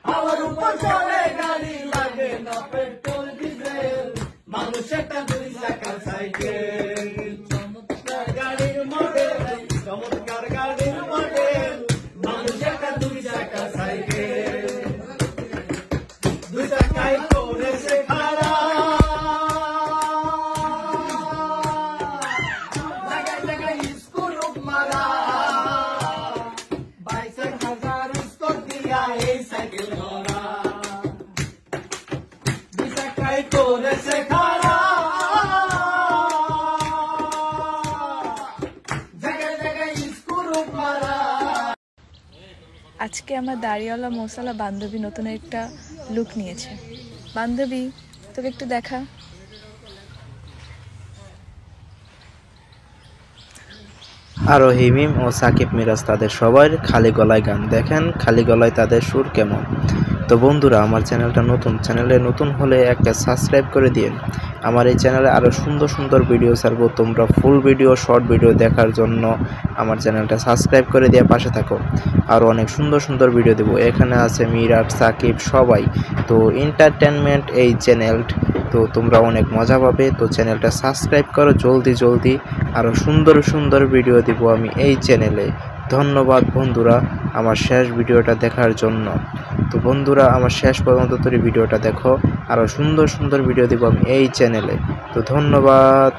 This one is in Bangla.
আমার উপর চলে গাড়ি লাগে না পেট্রোল ডিজেল মানুষ একটা দুই চাকার সাইকেল চমৎকার গাড়ির মডেল চমৎকার গাড়ির মডেল মানুষ একটা দুই চাকার সাইকেল দুই চাকায় করেছে খাড়া জায়গায় জায়গায় স্কুল মারা সাইকেল ধরা দুই চাকায় করেছে খাড়া জায়গায় জায়গায় স্কুল মারা। আজকে আমার দাড়িওয়ালা মশলা বান্ধবী নতুন একটা লুক নিয়েছে। বান্ধবী তোকে একটু দেখা। আরোহী মিম ও সাকিব মিরাজ তাদের সবার খালি গলায় গান, দেখেন খালি গলায় তাদের সুর কেমন। তো বন্ধুরা, আমার চ্যানেলটা চ্যানেলে নতুন হলে একটা সাবস্ক্রাইব করে দিন। আমার এই চ্যানেলে আরও সুন্দর সুন্দর ভিডিও ছাড়বো, তোমরা ফুল ভিডিও শর্ট ভিডিও দেখার জন্য আমার চ্যানেলটা সাবস্ক্রাইব করে দিয়ে পাশে থাকো। আরও অনেক সুন্দর সুন্দর ভিডিও দেবো, এখানে আছে মিরাজ সাকিব সবাই। তো এন্টারটেনমেন্ট এই চ্যানেল, তো তোমরা অনেক মজা পাবে। তো চ্যানেলটা সাবস্ক্রাইব করো জলদি, আরও সুন্দর সুন্দর ভিডিও দিব আমি এই চ্যানেলে। ধন্যবাদ বন্ধুরা আমার শেষ ভিডিওটা দেখার জন্য। তো বন্ধুরা, আমার শেষ পর্যন্ত তোর ভিডিওটা দেখো, আরও সুন্দর সুন্দর ভিডিও দিব আমি এই চ্যানেলে। তো ধন্যবাদ।